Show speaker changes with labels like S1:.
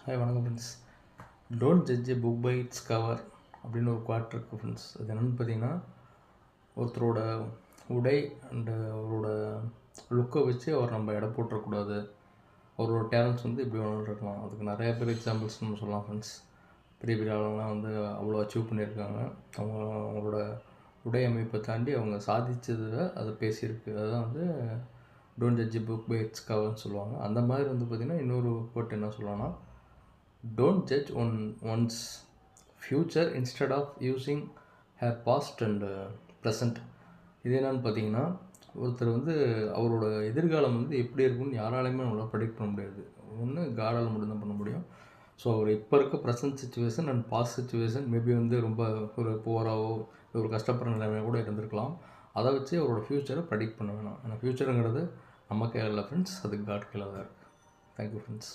S1: Hi வணக்கம் friends. Don't judge a book by its cover அப்படின்னு ஒரு குவாட் இருக்குது ஃப்ரெண்ட்ஸ். அது என்னென்னு பார்த்தீங்கன்னா, ஒருத்தரோட உடை அண்டு அவரோட லுக்கை வச்சு அவர் நம்ம எடை போட்டுறக்கூடாது. அவரோட டேலண்ட்ஸ் இப்படி வேணாலும் இருக்கலாம். அதுக்கு நிறைய பேர் எக்ஸாம்பிள்ஸ் நம்ம சொல்லலாம் ஃப்ரெண்ட்ஸ். பெரிய பெரிய ஆளுங்கள்லாம் அவ்வளோ அச்சீவ் பண்ணியிருக்காங்க. அவங்களோட உடை அமைப்பை தாண்டி அவங்க சாதித்ததில் அதை பேசியிருக்கு. அதுதான் don't judge a book by its கவர்னு சொல்லுவாங்க. அந்த மாதிரி பார்த்திங்கன்னா இன்னொரு கோட் என்ன சொல்லலாம்னா, don't judge one's future instead of using her past and present. இது என்னன்னு பார்த்தீங்கன்னா, ஒருத்தர் அவரோட எதிர்காலம் எப்படி இருக்குன்னு யாராலையுமே நம்மளால் ப்ரெடிக்ட் பண்ண முடியாது. ஒன்று காடால் மட்டும்தான் பண்ண முடியும். ஸோ அவர் இப்போ இருக்க present situation and past situation maybe ரொம்ப ஒரு புவராகவோ ஒரு கஷ்டப்படுற நிலைமையாக கூட இருந்திருக்கலாம். அதை வச்சு அவரோட ஃப்யூச்சரை ப்ரெடிக்ட் பண்ண வேணாம். ஏன்னா ஃப்யூச்சருங்கிறது நம்ம கையில் இல்லை ஃப்ரெண்ட்ஸ், அது காட் கையில் தான் இருக்குது. Thank you friends.